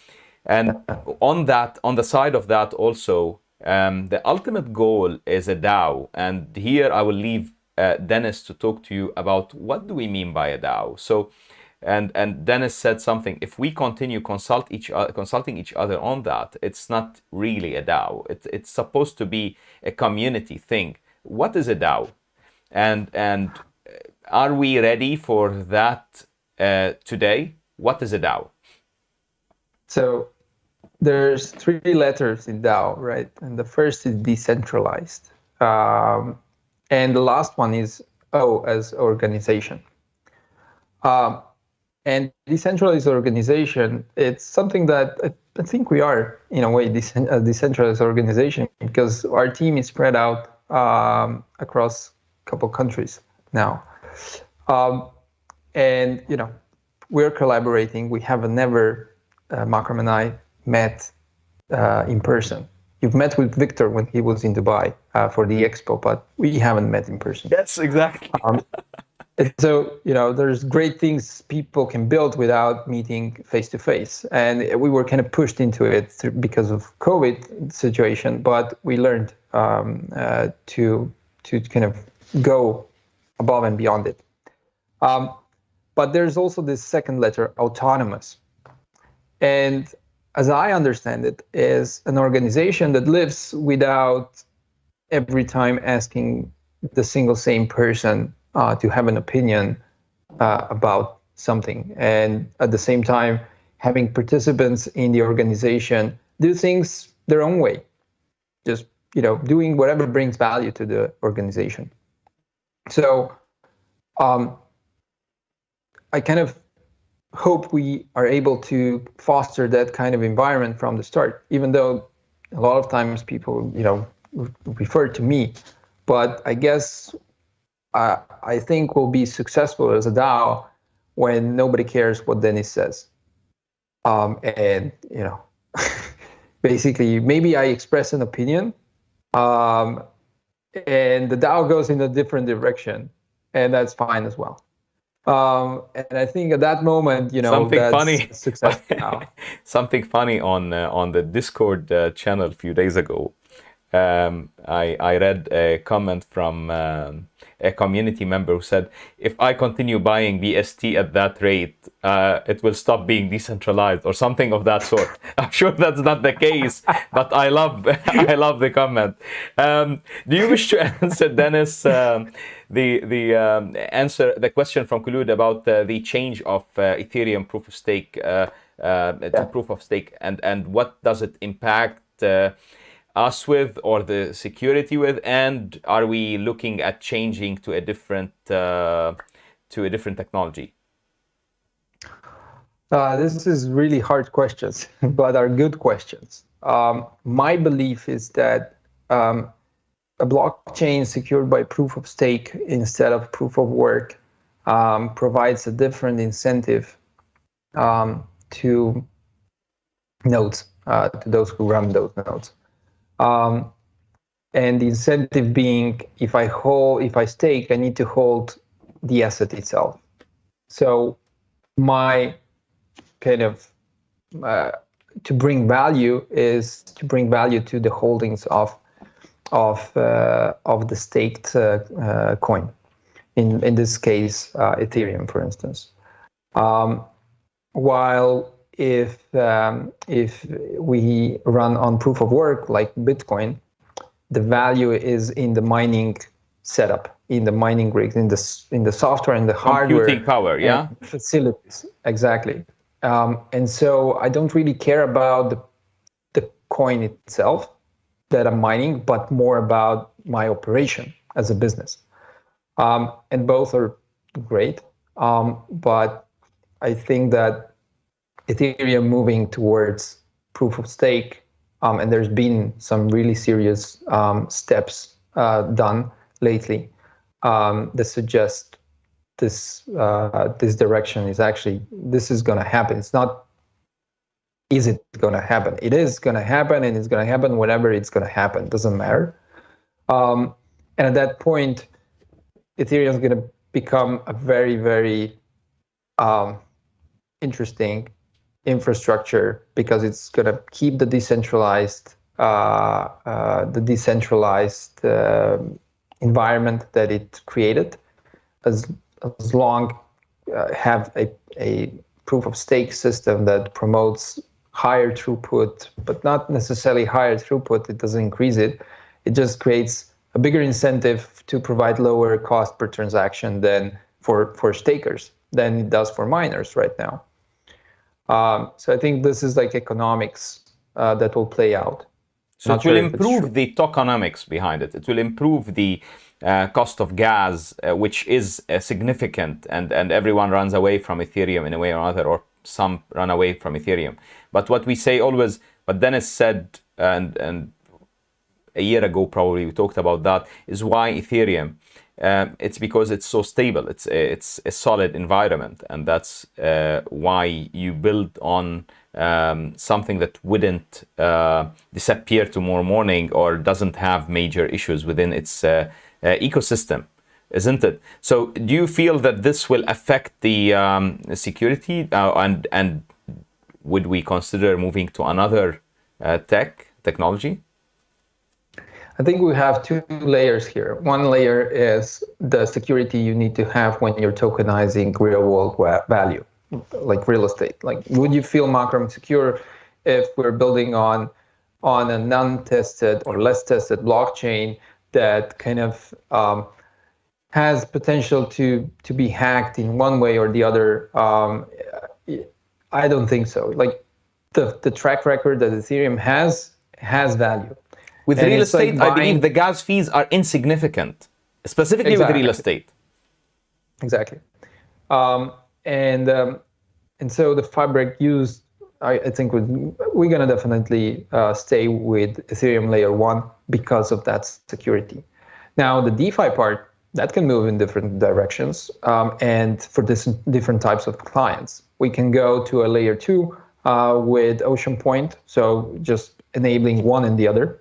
and on the side of that also, the ultimate goal is a DAO, and here I will leave Denis to talk to you about what do we mean by a DAO. So, and Denis said something. If we continue consulting each other on that, it's not really a DAO. It's supposed to be a community thing. What is a DAO, and are we ready for that today? What is a DAO? So there's 3 letters in DAO, right? And the first is decentralized, and the last one is O as organization. And decentralized organization, it's something that I think we are, in a way, a decentralized organization, because our team is spread out across a couple countries now. And, we're collaborating. We have never, Makram and I, met in person. You've met with Victor when he was in Dubai for the expo, but we haven't met in person. Yes, exactly. So, there's great things people can build without meeting face to face. And we were kind of pushed into it because of COVID situation, but we learned to kind of go above and beyond it. But there's also this second letter, autonomous. And as I understand it, is an organization that lives without every time asking the single same person to have an opinion about something, and at the same time having participants in the organization do things their own way, just doing whatever brings value to the organization. So I kind of hope we are able to foster that kind of environment from the start, even though a lot of times people refer to me, but I guess I think we'll be successful as a DAO when nobody cares what Denis says. And, basically, maybe I express an opinion, and the DAO goes in a different direction, and that's fine as well. And I think at that moment, something that's funny. Success now. Something funny on the Discord channel a few days ago. I read a comment from a community member who said, if I continue buying BST at that rate, it will stop being decentralized, or something of that sort. I'm sure that's not the case, but I love the comment. Do you wish to answer, Denis, the question from Khulud about the change of Ethereum proof of stake to proof of stake, and what does it impact us with, or the security with, and are we looking at changing to a different technology? This is really hard questions, but are good questions. My belief is that a blockchain secured by proof of stake instead of proof of work provides a different incentive to nodes, to those who run those nodes. And the incentive being, if I stake, I need to hold the asset itself. So my kind of to bring value is to bring value to the holdings of the staked coin. In this case, Ethereum, for instance. While if we run on proof of work like Bitcoin, the value is in the mining setup, in the mining rigs, in the software and the hardware. Computing power, yeah. Facilities, exactly. And so I don't really care about the coin itself that I'm mining, but more about my operation as a business. And both are great, but I think that Ethereum moving towards proof of stake, and there's been some really serious steps done lately that suggest this direction is actually, this is going to happen. It's not is it going to happen? It is going to happen, and it's going to happen whenever it's going to happen. Doesn't matter. And at that point, Ethereum is going to become a very, very interesting infrastructure, because it's going to keep the decentralized environment that it created, as long have a proof of stake system that promotes higher throughput, but not necessarily higher throughput. It doesn't increase it. It just creates a bigger incentive to provide lower cost per transaction than for stakers than it does for miners right now. So I think this is like economics that will play out. So it will improve the tokenomics behind it. It will improve the cost of gas, which is significant, and everyone runs away from Ethereum in a way or another, or some run away from Ethereum. But what we say always, what Denis said, and a year ago probably we talked about that, is why Ethereum. It's because it's so stable. It's a solid environment, and that's why you build on something that wouldn't disappear tomorrow morning, or doesn't have major issues within its ecosystem, isn't it? So do you feel that this will affect the security, and would we consider moving to another technology? I think we have two layers here. One layer is the security you need to have when you're tokenizing real world value, like real estate. Like, would you feel Makram secure if we're building on a non-tested or less tested blockchain that kind of has potential to be hacked in one way or the other? I don't think so. Like, the track record that Ethereum has value. With real estate, I believe the gas fees are insignificant, specifically with real estate. Exactly. And so the fabric used, I think we're going to definitely stay with Ethereum layer 1 because of that security. Now, the DeFi part, that can move in different directions, and for different types of clients. We can go to a layer 2 with Ocean Point, so just enabling one and the other.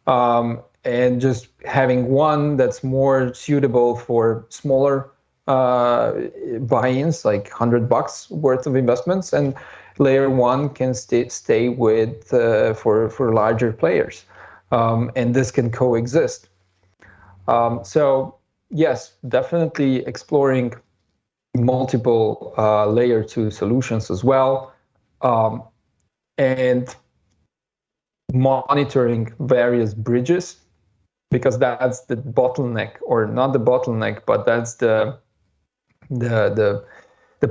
And just having one that's more suitable for smaller buy-ins, like $100 worth of investments, and layer 1 can stay with for larger players, and this can coexist. So yes, definitely exploring multiple layer 2 solutions as well, and monitoring various bridges, because that's the bottleneck, or not the bottleneck, but that's the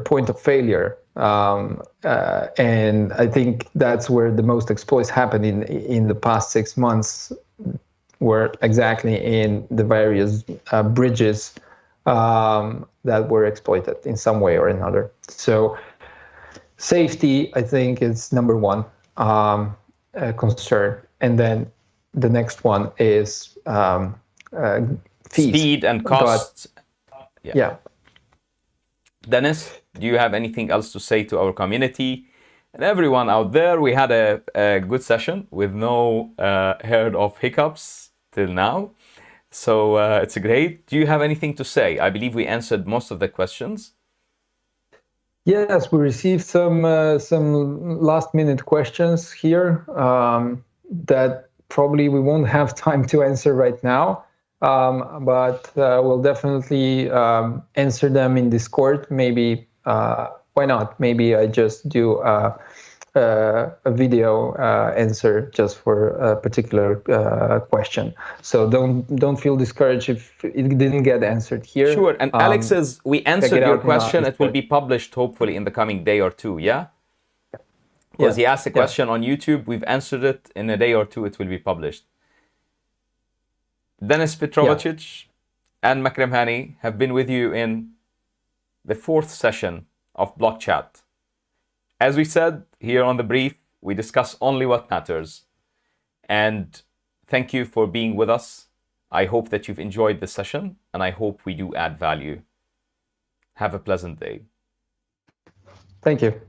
point of failure. And I think that's where the most exploits happened in the past 6 months, were exactly in the various bridges that were exploited in some way or another. So safety, I think, is number one concern, and then the next one is fees. Speed and costs. Yeah. Denis, do you have anything else to say to our community and everyone out there? We had a good session with no heard of hiccups till now, so it's great. Do you have anything to say? I believe we answered most of the questions. Yes, we received some last-minute questions here that probably we won't have time to answer right now, but we'll definitely answer them in Discord. Maybe, why not? Maybe I just do a video answer just for a particular question. So don't feel discouraged if it didn't get answered here. Sure. And Alex's, we answered your question. It will be published hopefully in the coming day or two. Yeah. Because he asked a question on YouTube. We've answered it. In a day or two, it will be published. Denis Petrovcic and Makram Hani have been with you in the 4th session of Block Chat. As we said here on the brief, we discuss only what matters. And thank you for being with us. I hope that you've enjoyed this session, and I hope we do add value. Have a pleasant day. Thank you.